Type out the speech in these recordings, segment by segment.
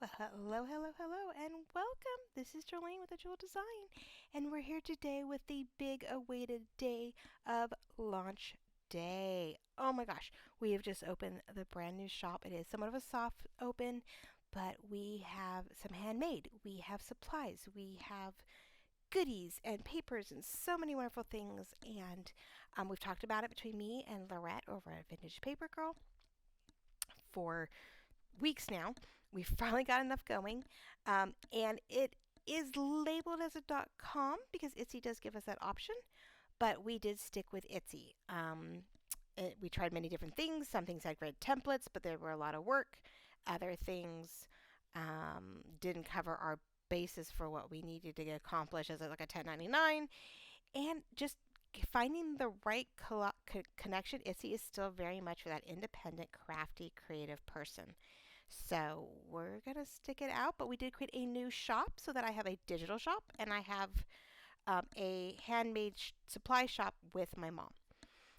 Hello, hello, hello, and welcome. This is Jolene with the Jewel Design, and we're here today with the big awaited day of launch day. Oh my gosh, we have just opened the brand new shop. It is somewhat of a soft open, but we have some handmade, we have supplies, we have goodies and papers and so many wonderful things. And we've talked about it between me and Lorette over at Vintage Paper Girl for weeks now. We've finally got enough going. And it is labeled as a .com because Etsy does give us that option, but we did stick with Etsy. We tried many different things. Some things had great templates, but there were a lot of work. Other things didn't cover our basis for what we needed to get accomplished as like a 1099. And just finding the right connection. Etsy is still very much for that independent, crafty, creative person. So we're going to stick it out, but we did create a new shop so that I have a digital shop and I have a handmade supply shop with my mom.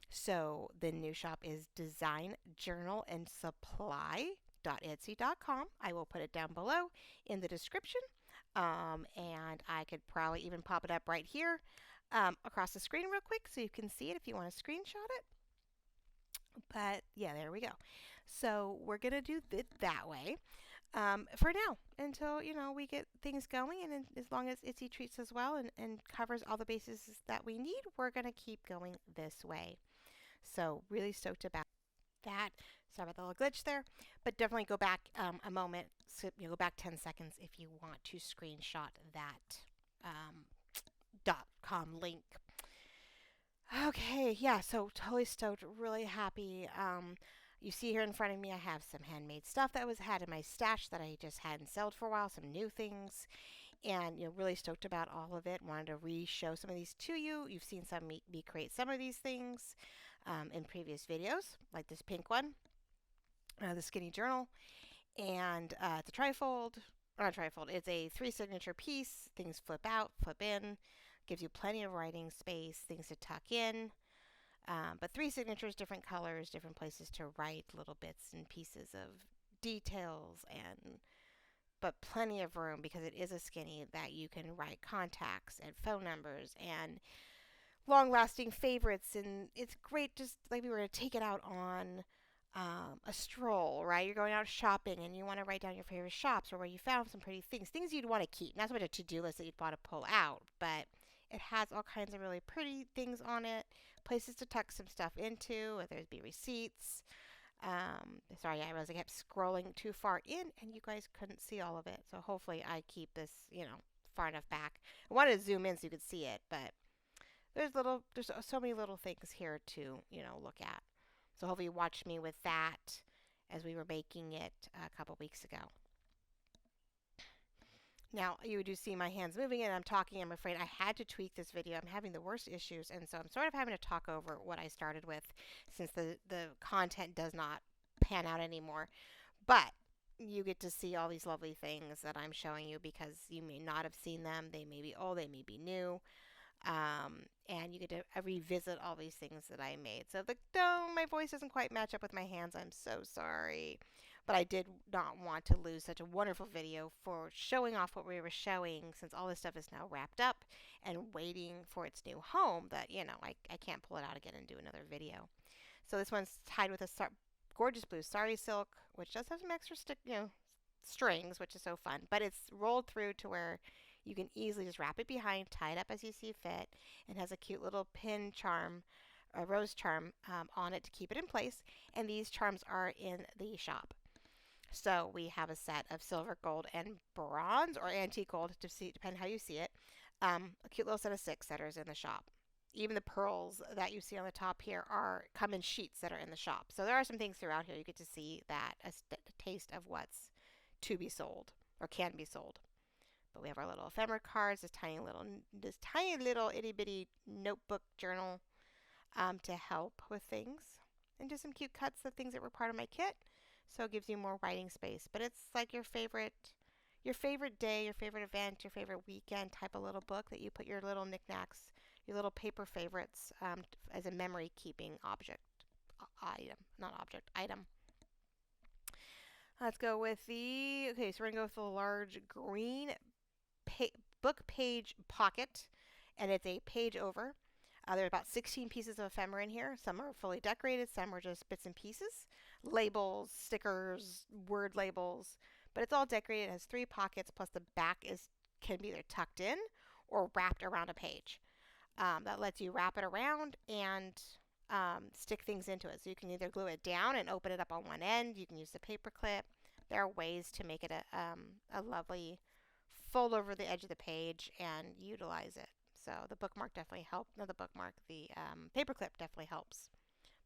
So the new shop is Design Journal and Supply.etsy.com. I will put it down below in the description. And I could probably even pop it up right here across the screen real quick so you can see it if you want to screenshot it. But yeah, there we go. So we're gonna do it that way for now until we get things going, and as long as Itsy treats us well and covers all the bases that we need, we're gonna keep going this way. So really stoked about that. Sorry about the little glitch there, but definitely go back a moment. So go back 10 seconds if you want to screenshot that .com link. Okay, yeah, so totally stoked, really happy. You see here in front of me, I have some handmade stuff that was had in my stash that I just hadn't sold for a while, some new things, and really stoked about all of it. Wanted to re-show some of these to you. You've seen me create some of these things in previous videos, like this pink one, the skinny journal, and it's a trifold. Not a trifold. It's a 3 signature piece. Things flip out, flip in. Gives you plenty of writing space, things to tuck in. But 3 signatures, different colors, different places to write little bits and pieces of details, and but plenty of room because it is a skinny that you can write contacts and phone numbers and long-lasting favorites. And it's great, just like we were to take it out on a stroll, right? You're going out shopping and you want to write down your favorite shops or where you found some pretty things you'd want to keep. Not so much a to-do list that you'd want to pull out, but it has all kinds of really pretty things on it, places to tuck some stuff into, whether it be receipts. Sorry, I realized I kept scrolling too far in and you guys couldn't see all of it. So hopefully I keep this, far enough back. I wanted to zoom in so you could see it, but there's so many little things here to, look at. So hopefully you watched me with that as we were making it a couple weeks ago. Now, you do see my hands moving and I'm talking. I'm afraid I had to tweak this video. I'm having the worst issues, and so I'm sort of having to talk over what I started with since the content does not pan out anymore. But you get to see all these lovely things that I'm showing you because you may not have seen them. They may be old, they may be new. And you get to revisit all these things that I made. So my voice doesn't quite match up with my hands. I'm so sorry. But I did not want to lose such a wonderful video for showing off what we were showing, since all this stuff is now wrapped up and waiting for its new home, that, I can't pull it out again and do another video. So this one's tied with a gorgeous blue sari silk, which does have some extra strings, which is so fun. But it's rolled through to where you can easily just wrap it behind, tie it up as you see fit, and has a cute little pin charm, a rose charm on it to keep it in place. And these charms are in the shop. So we have a set of silver, gold, and bronze, or antique gold, to see, depending how you see it. A cute little set of 6 that is in the shop. Even the pearls that you see on the top here come in sheets that are in the shop. So there are some things throughout here you get to see that a taste of what's to be sold or can be sold. But we have our little ephemera cards, this tiny little itty bitty notebook journal to help with things, and just some cute cuts of things that were part of my kit. So it gives you more writing space. But it's like your favorite day, your favorite event, your favorite weekend type of little book that you put your little knickknacks, your little paper favorites as a memory keeping item. Let's go with the, okay, so we're going to go with the large green pa book page pocket, and it's a page over. There are about 16 pieces of ephemera in here. Some are fully decorated, some are just bits and pieces. Labels, stickers, word labels, but it's all decorated. It has 3 pockets, plus the back is can be either tucked in or wrapped around a page. That lets you wrap it around and stick things into it. So you can either glue it down and open it up on one end. You can use the paper clip. There are ways to make it a lovely fold over the edge of the page and utilize it. So the bookmark definitely helps. No, the bookmark, the paper clip definitely helps.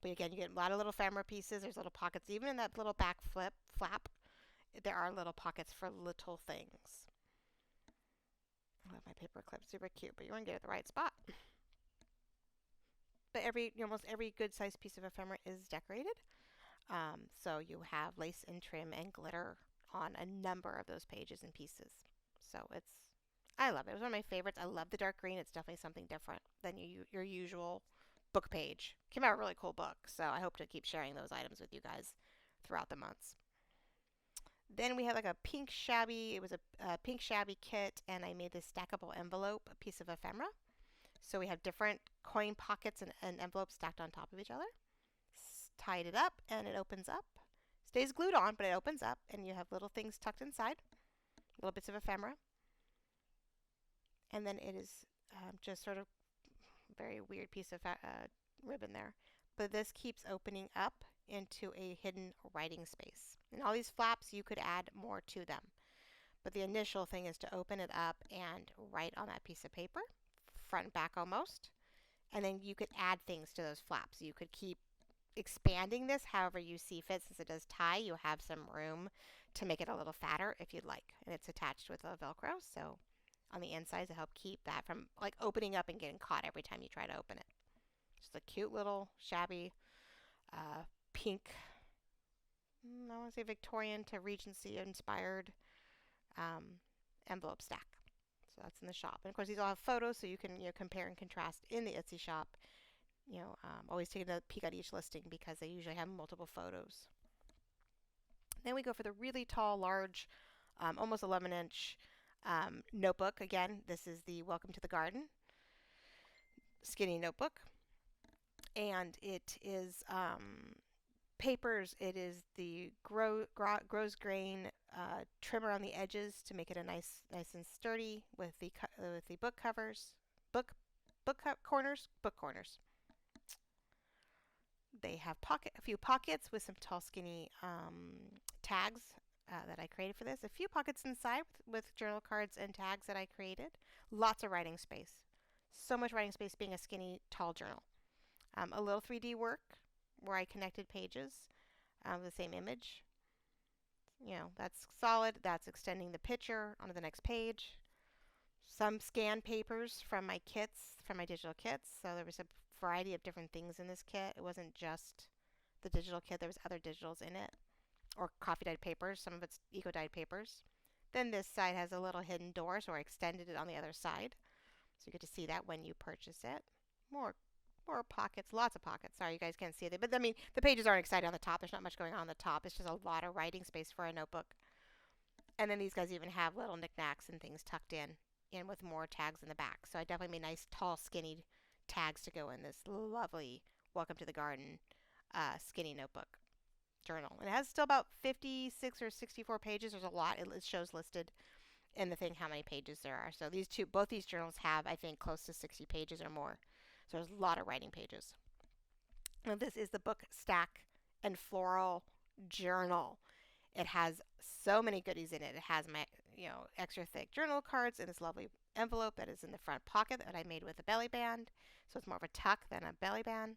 But again, you get a lot of little ephemera pieces. There's little pockets, even in that little back flap. There are little pockets for little things. I love my paper clip, super cute. But you want to get it at the right spot. But almost every good sized piece of ephemera is decorated. So you have lace and trim and glitter on a number of those pages and pieces. So I love it. It was one of my favorites. I love the dark green. It's definitely something different than your usual book page. Came out a really cool book, so I hope to keep sharing those items with you guys throughout the months. Then we have like a pink shabby, it was a pink shabby kit, and I made this stackable envelope, a piece of ephemera. So we have different coin pockets and envelopes stacked on top of each other. Tied it up, and it opens up. Stays glued on, but it opens up, and you have little things tucked inside, little bits of ephemera. And then it is just sort of very weird piece of ribbon there. But this keeps opening up into a hidden writing space. And all these flaps, you could add more to them. But the initial thing is to open it up and write on that piece of paper, front and back almost. And then you could add things to those flaps. You could keep expanding this however you see fit. Since it does tie, you have some room to make it a little fatter if you'd like. And it's attached with a Velcro, so on the inside to help keep that from like opening up and getting caught every time you try to open it. Just a cute little shabby pink, I want to say Victorian to Regency inspired envelope stack. So that's in the shop. And of course, these all have photos, so you can compare and contrast in the Etsy shop. Always taking a peek at each listing because they usually have multiple photos. Then we go for the really tall, large, almost 11-inch notebook. Again, this is the Welcome to the Garden skinny notebook. And it is papers. It is the grows grain trimmer on the edges to make it a nice and sturdy with the book covers, book corners. They have a few pockets with some tall, skinny tags that I created for this. A few pockets inside with journal cards and tags that I created. Lots of writing space. So much writing space being a skinny, tall journal. A little 3D work where I connected pages of the same image. That's solid. That's extending the picture onto the next page. Some scan papers from my digital kits. So there was a variety of different things in this kit. It wasn't just the digital kit. There was other digitals in it, or coffee dyed papers. Some of it's eco dyed papers. Then this side has a little hidden door, so I extended it on the other side, so you get to see that when you purchase it. More pockets, lots of pockets. Sorry, you guys can't see it, but I mean the pages aren't exciting on the top. There's not much going on the top. It's just a lot of writing space for a notebook. And then these guys even have little knickknacks and things tucked in with more tags in the back. So I definitely made nice, tall, skinny tags to go in this lovely Welcome to the Garden skinny notebook journal. And it has still about 56 or 64 pages. There's a lot. It shows listed in the thing how many pages there are. So both these journals have, I think, close to 60 pages or more. So there's a lot of writing pages. Now this is the book stack and floral journal. It has so many goodies in it. It has my extra thick journal cards in this lovely envelope that is in the front pocket that I made with a belly band. So it's more of a tuck than a belly band.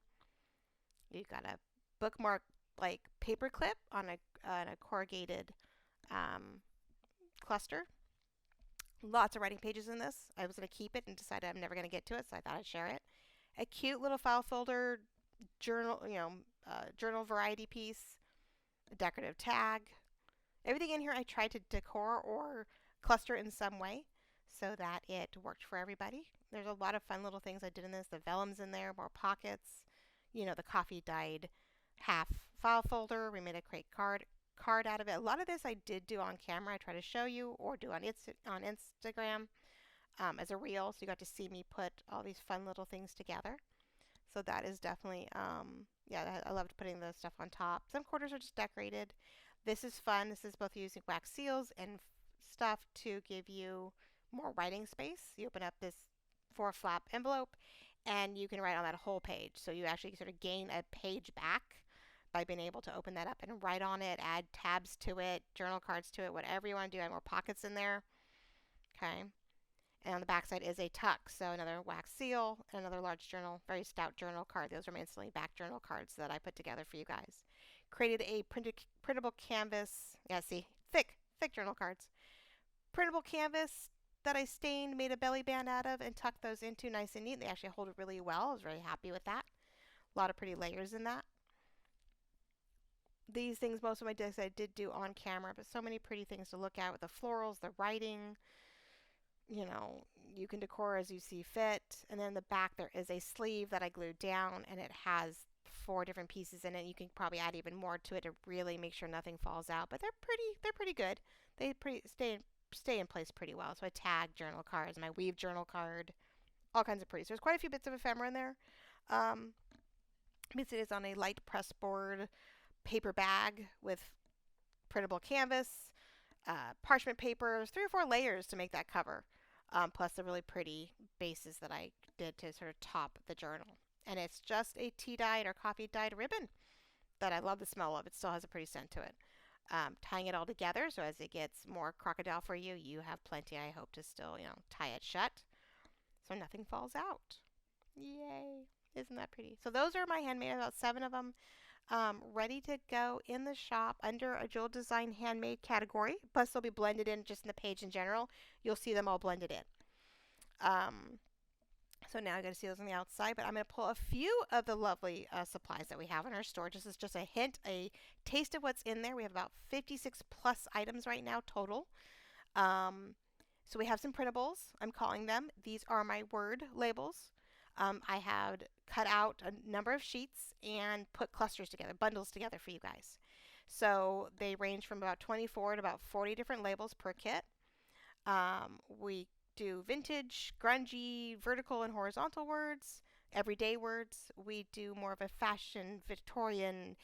You've got a bookmark like paper clip on a corrugated cluster. Lots of writing pages in this. I was going to keep it and decided I'm never going to get to it, so I thought I'd share it. A cute little file folder journal, journal variety piece, a decorative tag. Everything in here I tried to decor or cluster in some way so that it worked for everybody. There's a lot of fun little things I did in this. The vellum's in there, more pockets. The coffee dyed half file folder. We made a crate card card out of it. A lot of this I did do on camera. I try to show you or do on Instagram as a reel, so you got to see me put all these fun little things together. So that is definitely, yeah, I loved putting the stuff on top. Some quarters are just decorated. This is fun. This is both using wax seals and stuff to give you more writing space. You open up this 4-flap envelope and you can write on that whole page. So you actually sort of gain a page back by being able to open that up and write on it, add tabs to it, journal cards to it, whatever you want to do. Add more pockets in there. Okay. And on the back side is a tuck, so another wax seal and another large journal, very stout journal card. Those are my instantly back journal cards that I put together for you guys. Created a printable canvas. Yeah, see, thick journal cards. Printable canvas that I stained, made a belly band out of, and tucked those into nice and neat. They actually hold it really well. I was very happy with that. A lot of pretty layers in that. These things, most of my discs I did do on camera, but so many pretty things to look at with the florals, the writing. You know, you can decor as you see fit. And then in the back there is a sleeve that I glued down, and it has 4 different pieces in it. You can probably add even more to it to really make sure nothing falls out. But they're pretty good. They stay in place pretty well. So I tag journal cards, my weave journal card, all kinds of pretty. So there's quite a few bits of ephemera in there. Because it is on a light press board paper bag with printable canvas, parchment paper. There's 3 or 4 layers to make that cover. Plus the really pretty bases that I did to sort of top the journal. And it's just a tea-dyed or coffee-dyed ribbon that I love the smell of. It still has a pretty scent to it. Tying it all together, so as it gets more crocodile for you, you have plenty, I hope, to still, tie it shut so nothing falls out. Yay! Isn't that pretty? So those are my handmade, about 7 of them. Ready to go in the shop under a Jewel Design Handmade category. Plus, they'll be blended in just in the page in general. You'll see them all blended in. So now I got to see those on the outside, but I'm going to pull a few of the lovely supplies that we have in our store. This is just a hint, a taste of what's in there. We have about 56 plus items right now total. So we have some printables, I'm calling them. These are my word labels. I have cut out a number of sheets and put clusters together, bundles together for you guys. So they range from about 24 to about 40 different labels per kit. We do vintage, grungy, vertical and horizontal words, everyday words. We do more of a fashion, Victorian,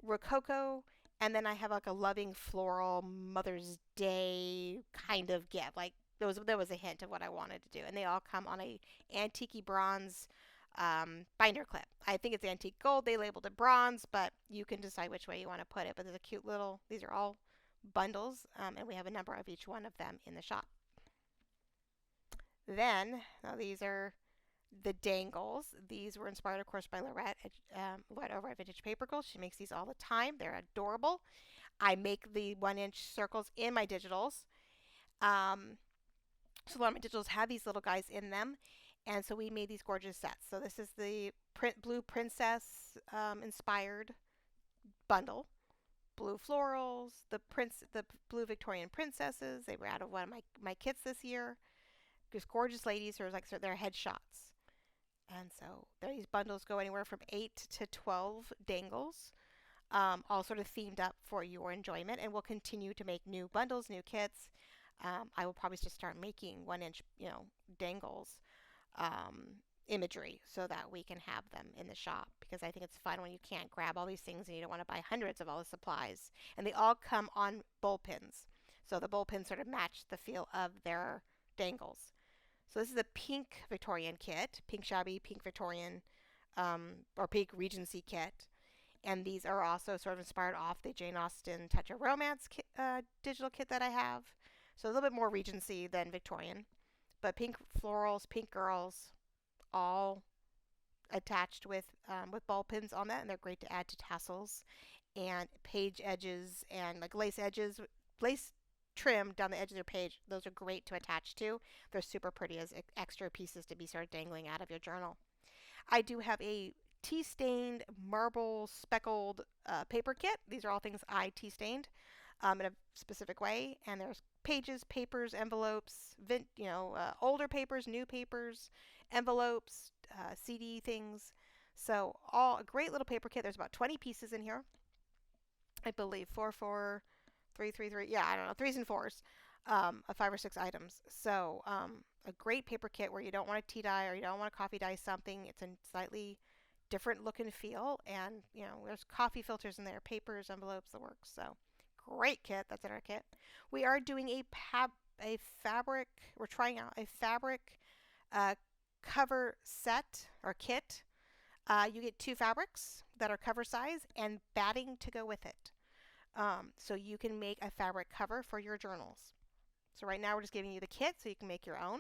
rococo. And then I have like a loving floral Mother's Day kind of gift. Like there was a hint of what I wanted to do. And they all come on a antique bronze binder clip. I think it's antique gold. They labeled it bronze, but you can decide which way you want to put it. But there's a cute little, these are all bundles, and we have a number of each one of them in the shop. Then, now these are the dangles. These were inspired, of course, by Lorette over at Vintage Paper Girl. She makes these all the time. They're adorable. I make the 1-inch circles in my digitals. So a lot of my digitals have these little guys in them. And so we made these gorgeous sets. So this is the Blue Princess inspired bundle. Blue florals, the Blue Victorian princesses. They were out of one of my kits this year. Just gorgeous ladies who are like their headshots. And so these bundles go anywhere from 8 to 12 dangles, all sort of themed up for your enjoyment. And we'll continue to make new bundles, new kits. I will probably just start making 1-inch, dangles imagery so that we can have them in the shop, because I think it's fun when you can't grab all these things and you don't want to buy hundreds of all the supplies. And they all come on bowl pins. So the bowl pins sort of match the feel of their dangles. So this is a pink Victorian kit, pink shabby, pink Victorian, or pink Regency kit. And these are also sort of inspired off the Jane Austen Touch of Romance digital kit that I have. So a little bit more Regency than Victorian. But pink florals, pink girls, all attached with ball pins on that. And they're great to add to tassels and page edges and like lace edges, lace trim down the edge of their page. Those are great to attach to. They're super pretty as extra pieces to be sort of dangling out of your journal. I do have a tea stained marble speckled paper kit. These are all things I tea stained in a specific way. And there's pages, papers, envelopes, older papers, new papers, envelopes, CD things. So all a great little paper kit. There's about 20 pieces in here. I believe 4, 4, 3, 3, 3. Yeah, I don't know, threes and fours, of 5 or 6 items. So a great paper kit where you don't want a tea dye or you don't want a coffee dye something. It's a slightly different look and feel, and there's coffee filters in there, papers, envelopes, the works. So great kit. That's in our kit. We are doing a fabric. We're trying out a fabric uh, cover set or kit. You get 2 fabrics that are cover size and batting to go with it. So you can make a fabric cover for your journals. So right now we're just giving you the kit so you can make your own.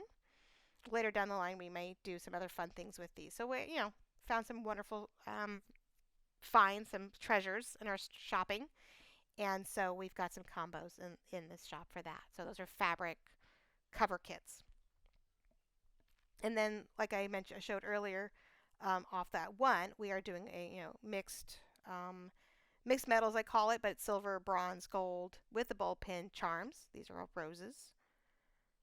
Later down the line, we may do some other fun things with these. So we, found some wonderful finds, some treasures in our shopping, and so we've got some combos in this shop for that. So those are fabric cover kits. And then, like I mentioned, I showed earlier, off that one, we are doing a mixed metals, I call it, but it's silver, bronze, gold with the bulb pin charms. These are all roses.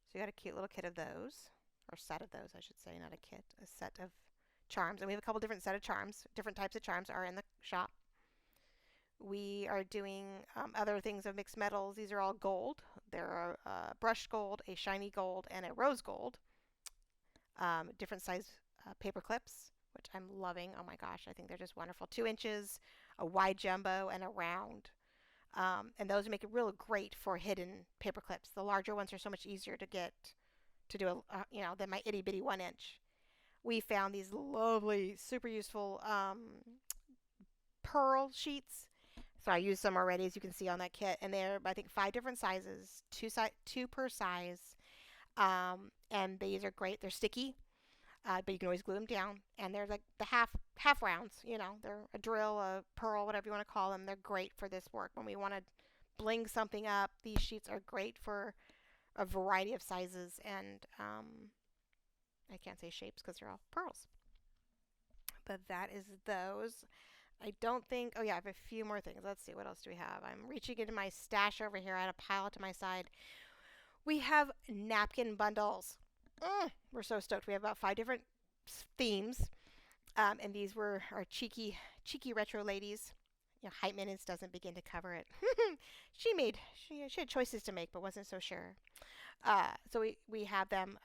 So you got a cute little kit of those, or set of those, I should say, not a kit, a set of charms. And we have a couple different set of charms. Different types of charms are in the shop. We are doing other things of mixed metals. These are all gold. There are brushed gold, a shiny gold, and a rose gold. Different size paper clips, which I'm loving. Oh my gosh, I think they're just wonderful. 2 inches, a wide jumbo, and a round. And those make it real great for hidden paper clips. The larger ones are so much easier to get to do than my itty bitty 1 inch. We found these lovely, super useful pearl sheets. So I used some already, as you can see on that kit, and they're I think 5 different sizes, two per size. And these are great. They're sticky, but you can always glue them down. And they're like the half rounds. They're a drill, a pearl, whatever you want to call them. They're great for this work. When we want to bling something up, these sheets are great for a variety of sizes and I can't say shapes because they're all pearls. But that is those. I don't think. Oh yeah, I have a few more things. Let's see. What else do we have? I'm reaching into my stash over here. I had a pile to my side. We have napkin bundles. We're so stoked. We have about 5 different themes, and these were our cheeky retro ladies. Hype Minutes doesn't begin to cover it. she had choices to make, but wasn't so sure. So we have them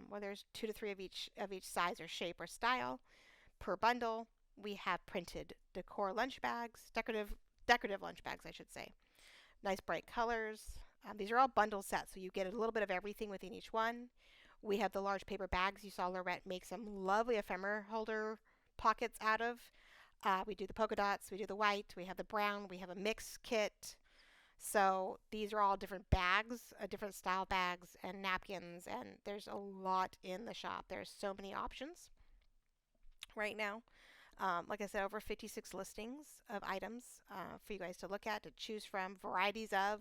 where there's 2 to 3 of each size or shape or style per bundle. We have printed decor lunch bags, decorative lunch bags, I should say. Nice bright colors. These are all bundle sets, so you get a little bit of everything within each one. We have the large paper bags you saw Lorette make some lovely ephemera holder pockets out of. We do the polka dots, we do the white, we have the brown, we have a mix kit. So these are all different bags, different style bags and napkins, and there's a lot in the shop. There's so many options right now. Like I said, over 56 listings of items for you guys to look at, to choose from, varieties of,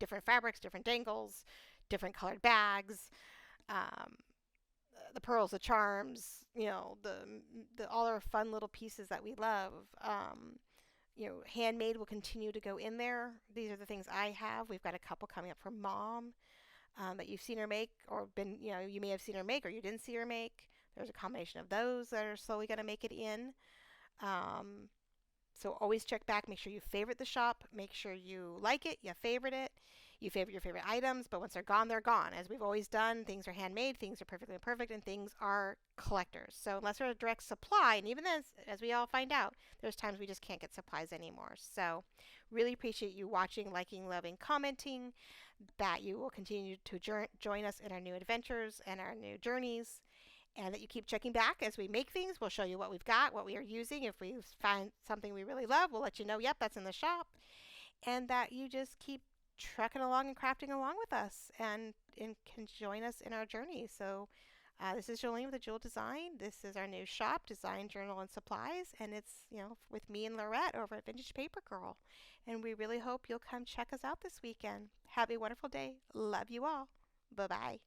different fabrics, different dangles, different colored bags, the pearls, the charms, the all our fun little pieces that we love. Handmade will continue to go in there. These are the things I have. We've got a couple coming up from Mom that you've seen her make, or you may have seen her make, or you didn't see her make. There's a combination of those that are slowly going to make it in. So always check back. Make sure you favorite the shop. Make sure you like it, you favorite it, you favorite your favorite items. But once they're gone, they're gone. As we've always done, things are handmade, things are perfectly imperfect, and things are collectors. So unless they're a direct supply, and even then, as we all find out, there's times we just can't get supplies anymore. So really appreciate you watching, liking, loving, commenting, that you will continue to join us in our new adventures and our new journeys, and that you keep checking back as we make things. We'll show you what we've got, what we are using. If we find something we really love, we'll let you know, yep, that's in the shop. And that you just keep trucking along and crafting along with us and can join us in our journey. So this is Jolene with the Jewel Design. This is our new shop, Design Journal and Supplies. And it's, with me and Lorette over at Vintage Paper Girl. And we really hope you'll come check us out this weekend. Have a wonderful day. Love you all. Bye-bye.